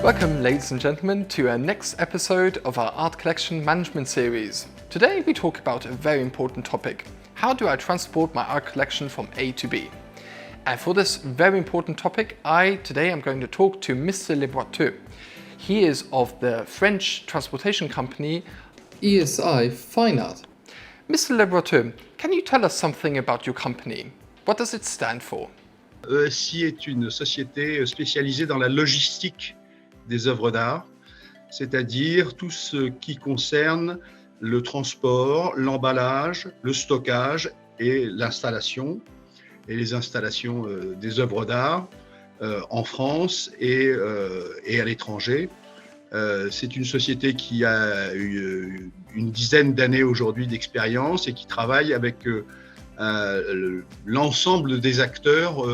Welcome, ladies and gentlemen, to our next episode of our art collection management series. Today we talk about a very important topic. How do I transport my art collection from A to B? And for this very important topic, today I'm going to talk to Mr. Le Boiteux. He is of the French transportation company ESI Fine Art. Mr. Le Boiteux, can you tell us something about your company? What does it stand for? ESI est une société spécialisée dans la logistique des œuvres d'art, c'est-à-dire tout ce qui concerne le transport, l'emballage, le stockage et l'installation et les installations des œuvres d'art en France et à l'étranger. C'est une société qui a eu une dizaine d'années aujourd'hui d'expérience et qui travaille avec l'ensemble des acteurs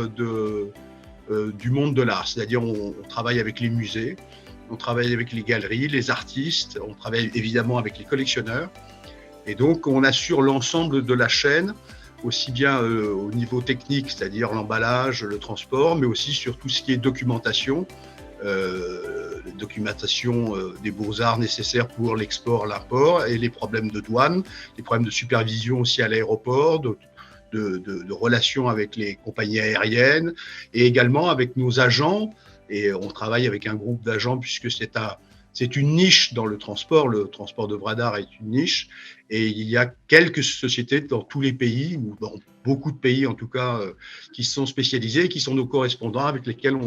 du monde de l'art. C'est-à-dire on travaille avec les musées, on travaille avec les galeries, les artistes, on travaille évidemment avec les collectionneurs. Et donc on assure l'ensemble de la chaîne, aussi bien au niveau technique, c'est-à-dire l'emballage, le transport, mais aussi sur tout ce qui est documentation, des beaux-arts nécessaires pour l'export, l'import, et les problèmes de douane, les problèmes de supervision aussi à l'aéroport, de relations avec les compagnies aériennes et également avec nos agents. Et on travaille avec un groupe d'agents puisque c'est une niche dans le transport. Le transport d'œuvres d'art est une niche et il y a quelques sociétés dans tous les pays, ou dans beaucoup de pays en tout cas, qui sont spécialisées et qui sont nos correspondants avec lesquels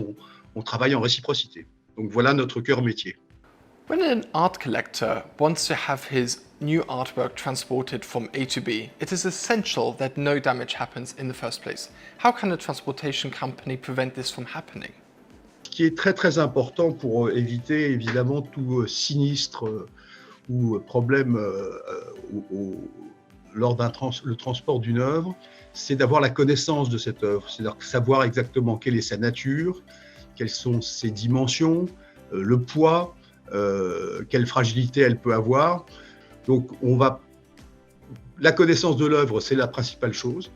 on travaille en réciprocité. Donc voilà notre cœur métier. When an art collector wants to have his new artwork transported from A to B, it is essential that no damage happens in the first place. How can a transportation company prevent this from happening? Ce qui est très très important pour éviter évidemment tout sinistre ou problème lors le transport d'une œuvre, c'est d'avoir la connaissance de cette œuvre, c'est-à-dire savoir exactement quelle est sa nature, quelles sont ses dimensions, le poids, quelle fragilité elle peut avoir. Donc la connaissance de l'œuvre, c'est la principale chose,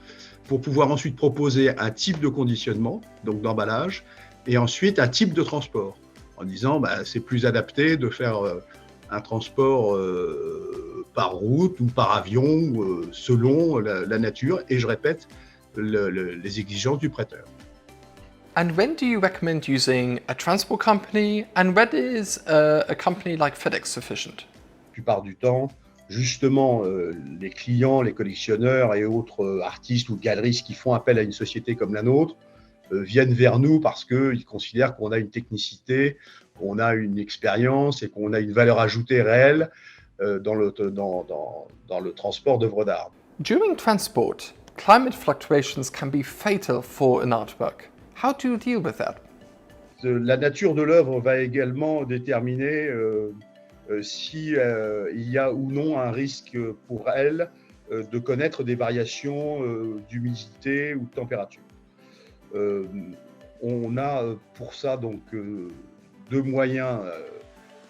pour pouvoir ensuite proposer un type de conditionnement, donc d'emballage, et ensuite un type de transport, en disant c'est plus adapté de faire un transport par route ou par avion, selon la nature, et je répète, les exigences du prêteur. And when do you recommend using a transport company, and when is a company like FedEx sufficient? La plupart du temps, justement, les clients, les collectionneurs et autres artistes ou galeristes qui font appel à une société comme la nôtre viennent vers nous parce qu'ils considèrent qu'on a une technicité, qu'on a une expérience et qu'on a une valeur ajoutée réelle dans le transport d'œuvres d'art. During transport, climate fluctuations can be fatal for an artwork. How do you deal with that? La nature de l'œuvre va également déterminer si il y a ou non un risque pour elle de connaître des variations d'humidité ou de température. On a pour ça donc deux moyens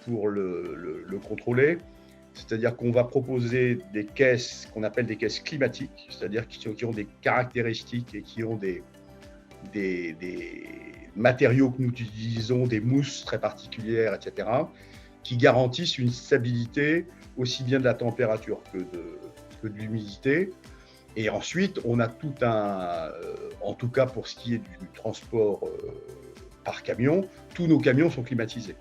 pour le contrôler, c'est-à-dire qu'on va proposer des caisses qu'on appelle des caisses climatiques, c'est-à-dire qui ont des caractéristiques et qui ont des matériaux que nous utilisons, des mousses très particulières, etc., qui garantissent une stabilité aussi bien de la température que de l'humidité. Et ensuite, on a en tout cas pour ce qui est du transport par camion, tous nos camions sont climatisés.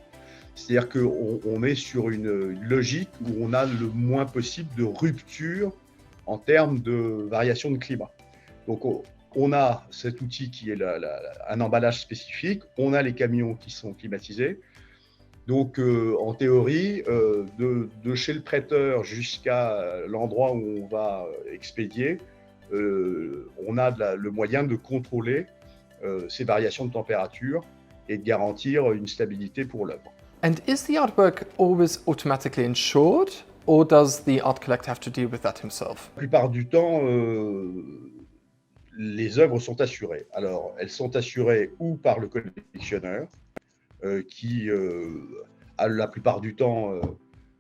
C'est-à-dire qu'on est sur une logique où on a le moins possible de rupture en termes de variation de climat. Donc on a cet outil qui est un emballage spécifique, on a les camions qui sont climatisés. Donc en théorie, de chez le prêteur jusqu'à l'endroit où on va expédier, on a le moyen de contrôler ces variations de température et de garantir une stabilité pour l'œuvre. And is the artwork always automatically insured, or does the art collector have to deal with that himself? La plupart du temps, les œuvres sont assurées. Alors, elles sont assurées ou par le collectionneur, qui a la plupart du temps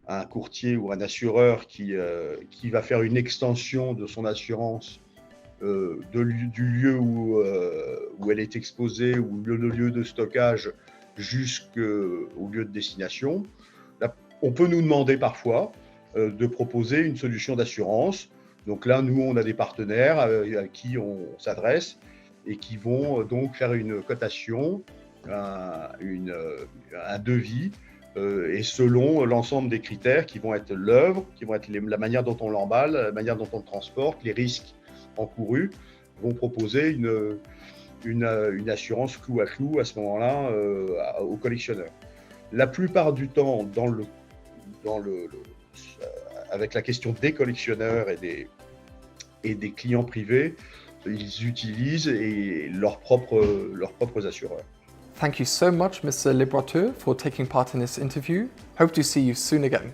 un courtier ou un assureur qui va faire une extension de son assurance du lieu où elle est exposée ou le lieu de stockage jusqu'au lieu de destination. Là, on peut nous demander parfois de proposer une solution d'assurance. Donc là, nous, on a des partenaires à qui on s'adresse et qui vont donc faire une cotation, un devis, et selon l'ensemble des critères qui vont être l'œuvre, qui vont être la manière dont on l'emballe, la manière dont on le transporte, les risques encourus, vont proposer une assurance clou à clou à ce moment-là au collectionneur. La plupart du temps, avec la question des collectionneurs et des clients privés, ils utilisent leurs propres assureurs. Thank you so much, Mr. Liberateur, for taking part in this interview. Hope to see you soon again.